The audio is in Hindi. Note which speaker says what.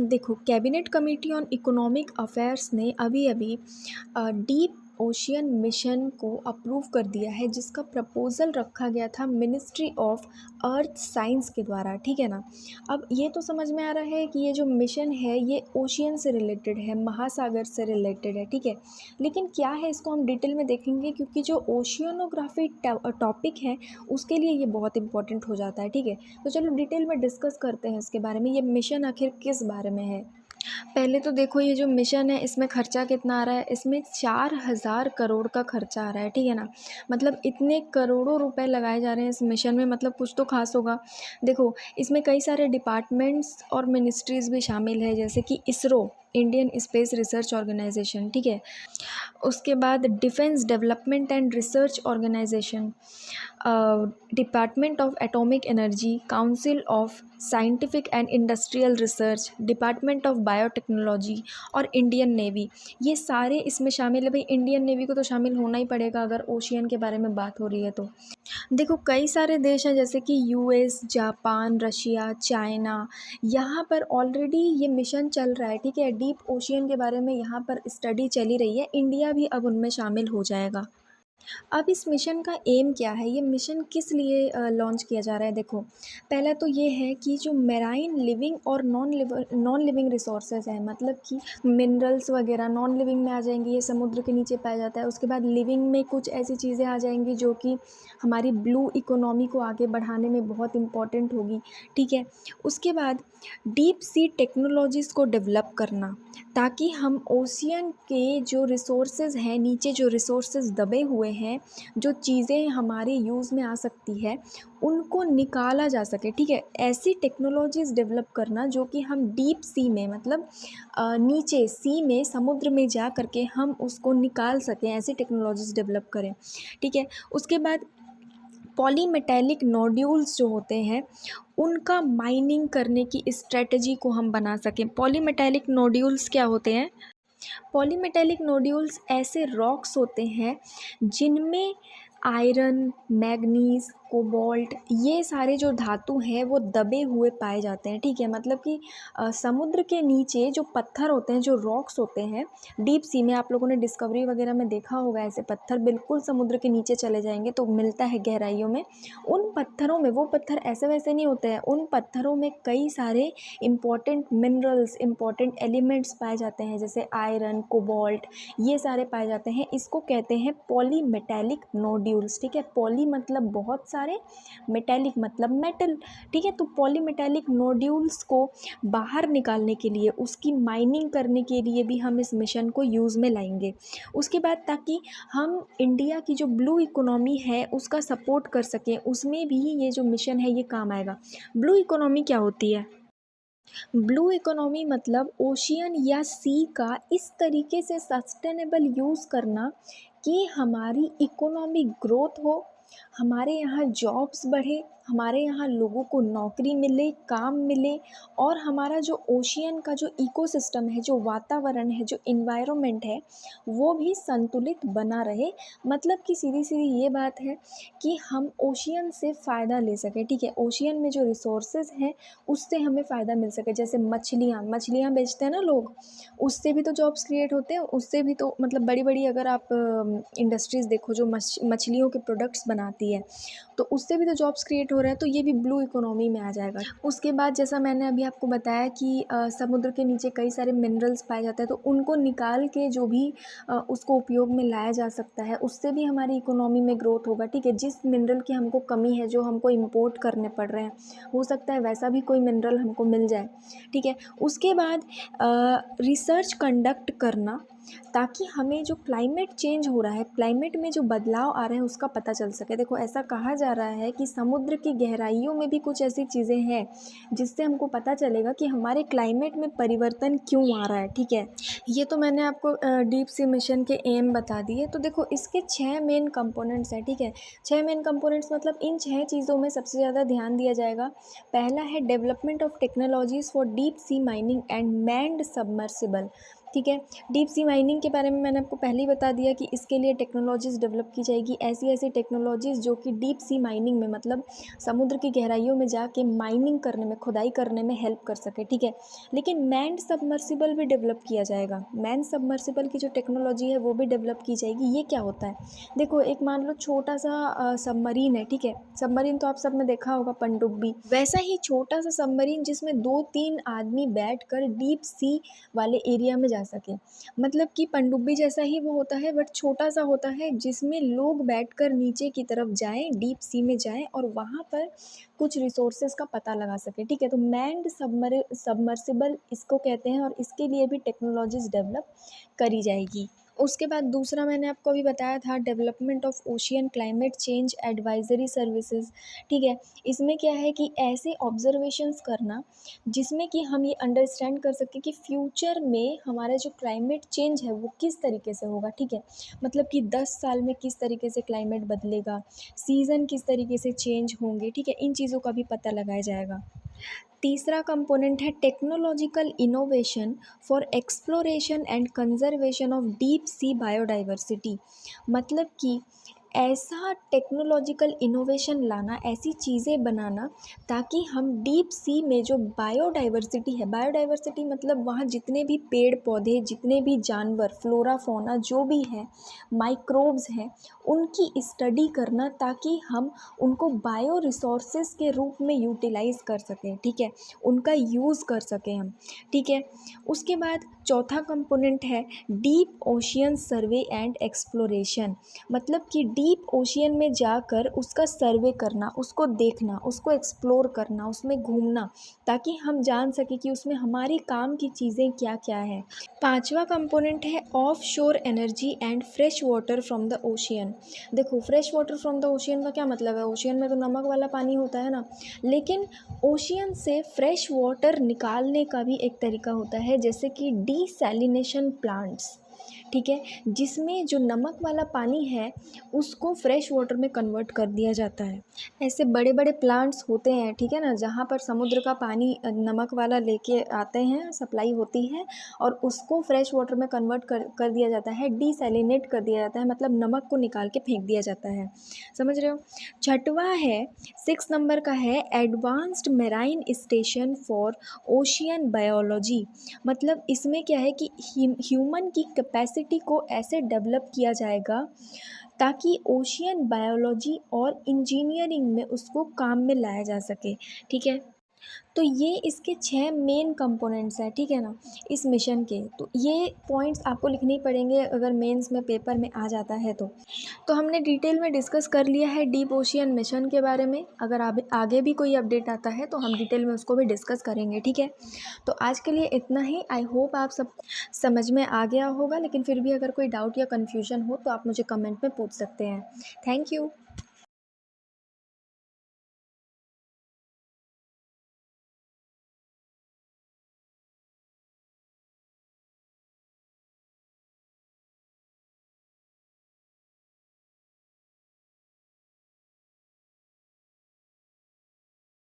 Speaker 1: देखो, cabinet committee on economic affairs ने अभी-अभी डीप ओशियन मिशन को अप्रूव कर दिया है, जिसका प्रपोज़ल रखा गया था मिनिस्ट्री ऑफ अर्थ साइंस के द्वारा, ठीक है ना? अब ये तो समझ में आ रहा है कि ये जो मिशन है, ये ओशियन से रिलेटेड है, महासागर से रिलेटेड है, ठीक है? लेकिन क्या है, इसको हम डिटेल में देखेंगे, क्योंकि जो ओशियनोग्राफी टॉपिक है, उसके लिए ये बहुत इंपॉर्टेंट हो जाता है, ठीक है? तो चलो डिटेल में डिस्कस करते हैं इसके बारे में, ये मिशन आखिर किस बारे में है। पहले तो देखो, ये जो मिशन है इसमें खर्चा कितना आ रहा है, इसमें 4000 करोड़ का खर्चा आ रहा है, ठीक है ना? मतलब इतने करोड़ों रुपए लगाए जा रहे हैं इस मिशन में, मतलब कुछ तो खास होगा। देखो, इसमें कई सारे डिपार्टमेंट्स और मिनिस्ट्रीज़ भी शामिल है, जैसे कि ISRO, Indian space research organisation, ठीक है? उसके बाद defence development and research organisation, department of atomic energy, council of scientific and industrial research, department of biotechnology और इंडियन नेवी, ये सारे इसमें शामिल है। भाई, इंडियन नेवी को तो शामिल होना ही पड़ेगा अगर ओशियन के बारे में बात हो रही है तो। देखो, कई सारे देश हैं जैसे कि यूएस, जापान, रशिया, चाइना, यहाँ पर ऑलरेडी ये मिशन चल रहा है, ठीक है? डीप ओशियन के बारे में यहाँ पर स्टडी चली रही है, इंडिया भी अब उनमें शामिल हो जाएगा। अब इस मिशन का एम क्या है, ये मिशन किस लिए लॉन्च किया जा रहा है? देखो, पहला तो ये है कि जो मेराइन लिविंग और नॉन लिविंग रिसोर्सेज हैं, मतलब कि मिनरल्स वगैरह नॉन लिविंग में आ जाएंगे, ये समुद्र के नीचे पाया जाता है। उसके बाद लिविंग में कुछ ऐसी चीज़ें आ जाएंगी जो कि हमारी ब्लू इकोनॉमी को आगे बढ़ाने में बहुत इम्पॉर्टेंट होगी, ठीक है? उसके बाद डीप सी टेक्नोलॉजीज़ को डेवलप करना, ताकि हम ओशियन के जो रिसोर्सेज हैं, नीचे जो रिसोर्सेज दबे हुए हैं, जो चीज़ें हमारे यूज़ में आ सकती है, उनको निकाला जा सके, ठीक है? ऐसी टेक्नोलॉजीज़ डेवलप करना जो कि हम डीप सी में, मतलब नीचे सी में, समुद्र में जा करके हम उसको निकाल सकें, ऐसी टेक्नोलॉजीज़ डेवलप करें, ठीक है? उसके बाद पॉलीमेटैलिक नोड्यूल्स जो होते हैं, उनका माइनिंग करने की स्ट्रेटजी को हम बना सकें। पॉलीमेटैलिक नोड्यूल्स क्या होते हैं? पॉलीमेटैलिक नोड्यूल्स ऐसे रॉक्स होते हैं जिनमें आयरन, मैग्नीज, कोबाल्ट, ये सारे जो धातु हैं वो दबे हुए पाए जाते हैं, ठीक है? मतलब कि समुद्र के नीचे जो पत्थर होते हैं, जो रॉक्स होते हैं, डीप सी में आप लोगों ने डिस्कवरी वगैरह में देखा होगा, ऐसे पत्थर बिल्कुल समुद्र के नीचे चले जाएंगे तो मिलता है गहराइयों में। उन पत्थरों में, वो पत्थर ऐसे वैसे नहीं होते हैं, उन पत्थरों में कई सारे इम्पॉर्टेंट मिनरल्स, इम्पॉर्टेंट एलिमेंट्स पाए जाते हैं, जैसे आयरन, कोबाल्ट, ये सारे पाए जाते हैं। इसको कहते हैं पॉलीमेटैलिक नोड्यूल्स, ठीक है? पॉली मतलब बहुत सारे, मेटैलिक मतलब मेटल, ठीक है? तो पॉलीमेटैलिक नोड्यूल्स को बाहर निकालने के लिए, उसकी माइनिंग करने के लिए भी हम इस मिशन को यूज़ में लाएंगे। उसके बाद ताकि हम इंडिया की जो ब्लू इकोनॉमी है उसका सपोर्ट कर सकें, उसमें भी ये जो मिशन है ये काम आएगा। ब्लू इकोनॉमी क्या होती है? ब्लू इकोनॉमी मतलब ओशियन या सी का इस तरीके से सस्टेनेबल यूज़ करना कि हमारी इकोनॉमिक ग्रोथ हो, हमारे यहाँ जॉब्स बढ़े, हमारे यहाँ लोगों को नौकरी मिले, काम मिले, और हमारा जो ओशियन का जो इकोसिस्टम है, जो वातावरण है, जो इन्वायरमेंट है, वो भी संतुलित बना रहे। मतलब कि सीधी सीधी ये बात है कि हम ओशियन से फ़ायदा ले सकें, ठीक है? ओशियन में जो रिसोर्सेज हैं उससे हमें फ़ायदा मिल सके। जैसे मछलियाँ मछलियाँ बेचते हैं ना लोग, उससे भी तो जॉब्स क्रिएट होते हैं, उससे भी तो, मतलब बड़ी बड़ी अगर आप इंडस्ट्रीज़ देखो जो मछलियों के प्रोडक्ट्स बनाती है, तो उससे भी तो जॉब्स क्रिएट हो रहे हैं, तो ये भी ब्लू इकोनॉमी में आ जाएगा। उसके बाद जैसा मैंने अभी आपको बताया कि समुद्र के नीचे कई सारे मिनरल्स पाए जाते हैं, तो उनको निकाल के जो भी उसको उपयोग में लाया जा सकता है, उससे भी हमारी इकोनॉमी में ग्रोथ होगा, ठीक है? जिस मिनरल की हमको कमी है, जो हमको इम्पोर्ट करने पड़ रहे हैं, हो सकता है वैसा भी कोई मिनरल हमको मिल जाए, ठीक है? उसके बाद रिसर्च कंडक्ट करना, ताकि हमें जो क्लाइमेट चेंज हो रहा है, क्लाइमेट में जो बदलाव आ रहे हैं उसका पता चल सके। देखो, ऐसा कहा जा रहा है कि समुद्र की गहराइयों में भी कुछ ऐसी चीज़ें हैं जिससे हमको पता चलेगा कि हमारे क्लाइमेट में परिवर्तन क्यों आ रहा है, ठीक है? ये तो मैंने आपको डीप सी मिशन के एम बता दिए। तो देखो, इसके 6 मेन कंपोनेंट्स हैं, ठीक है? 6 मेन कंपोनेंट्स मतलब इन 6 चीज़ों में सबसे ज़्यादा ध्यान दिया जाएगा। पहला है development of technologies for deep sea mining and manned submersible, ठीक है। डीप सी माइनिंग के बारे में मैंने आपको पहले ही बता दिया कि इसके लिए टेक्नोलॉजीज़ डेवलप की जाएगी, ऐसी ऐसी टेक्नोलॉजीज़ जो कि डीप सी माइनिंग में मतलब समुद्र की गहराइयों में जाके माइनिंग करने में, खुदाई करने में हेल्प कर सके, ठीक है। लेकिन मैन्ड सबमर्सिबल भी डेवलप किया जाएगा, मैन सबमर्सिबल की जो टेक्नोलॉजी है वो भी डेवलप की जाएगी। ये क्या होता है, देखो एक मान लो छोटा सा सबमरीन है, ठीक है। सबमरीन तो आप सब ने देखा होगा, पनडुब्बी, वैसा ही छोटा सा सबमरीन जिसमें 2-3 आदमी बैठकर डीप सी वाले एरिया में जा सके। मतलब कि पनडुब्बी जैसा ही वो होता है बट छोटा सा होता है, जिसमें लोग बैठकर नीचे की तरफ जाएं, डीप सी में जाएं और वहाँ पर कुछ रिसोर्सेज का पता लगा सके, ठीक है। तो मैन्ड सबमर्सिबल इसको कहते हैं और इसके लिए भी टेक्नोलॉजीज डेवलप करी जाएगी। उसके बाद दूसरा मैंने आपको अभी बताया था, development of ocean climate change advisory services, ठीक है। इसमें क्या है कि ऐसे ऑब्जर्वेशंस करना जिसमें कि हम ये अंडरस्टैंड कर सकें कि फ्यूचर में हमारा जो क्लाइमेट चेंज है वो किस तरीके से होगा, ठीक है। मतलब कि 10 साल में किस तरीके से क्लाइमेट बदलेगा, सीज़न किस तरीके से चेंज होंगे, ठीक है। इन चीज़ों का भी पता लगाया जाएगा। तीसरा कंपोनेंट है technological innovation for exploration and conservation of deep sea biodiversity. मतलब कि ऐसा टेक्नोलॉजिकल इनोवेशन लाना, ऐसी चीज़ें बनाना ताकि हम डीप सी में जो बायोडाइवर्सिटी है, बायोडाइवर्सिटी मतलब वहाँ जितने भी पेड़ पौधे, जितने भी जानवर, फ्लोरा फौना जो भी हैं, माइक्रोब्स हैं, उनकी स्टडी करना ताकि हम उनको बायो रिसोर्सेज के रूप में यूटिलाइज़ कर सकें, ठीक है, उनका यूज़ कर सकें हम, ठीक है। उसके बाद चौथा कंपोनेंट है deep ocean survey and exploration. मतलब कि डीप ओशियन में जाकर उसका सर्वे करना, उसको देखना, उसको एक्सप्लोर करना, उसमें घूमना ताकि हम जान सकें कि उसमें हमारी काम की चीज़ें क्या क्या है। पांचवा कंपोनेंट है of shore energy and fresh water from the ocean. देखो fresh water from the ocean का क्या मतलब है, ओशियन में तो नमक वाला पानी होता है ना, लेकिन ओशियन से फ्रेश वाटर निकालने का भी एक तरीका होता है, जैसे कि डीसैलिनेशन प्लांट्स, ठीक है, जिसमें जो नमक वाला पानी है उसको फ्रेश वाटर में कन्वर्ट कर दिया जाता है। ऐसे बड़े बड़े प्लांट्स होते हैं, ठीक है ना, जहाँ पर समुद्र का पानी नमक वाला लेके आते हैं, सप्लाई होती है और उसको फ्रेश वाटर में कन्वर्ट कर दिया जाता है, डीसैलिनेट कर दिया जाता है, मतलब नमक को निकाल के फेंक दिया जाता है, समझ रहे हो। छठवां है, 6 नंबर का है advanced marine station for ocean biology. मतलब इसमें क्या है कि ह्यूमन की कैपेसिटी को ऐसे डेवलप किया जाएगा ताकि ओशियन बायोलॉजी और इंजीनियरिंग में उसको काम में लाया जा सके, ठीक है। तो ये इसके 6 मेन कंपोनेंट्स हैं, ठीक है ना, इस मिशन के। तो ये पॉइंट्स आपको लिखने ही पड़ेंगे अगर मेंस में पेपर में आ जाता है तो हमने डिटेल में डिस्कस कर लिया है डीप ओशियन मिशन के बारे में। अगर आगे भी कोई अपडेट आता है तो हम डिटेल में उसको भी डिस्कस करेंगे, ठीक है। तो आज के लिए इतना ही। आई होप आप सब समझ में आ गया होगा, लेकिन फिर भी अगर कोई डाउट या कन्फ्यूजन हो तो आप मुझे कमेंट में पूछ सकते हैं। Thank you.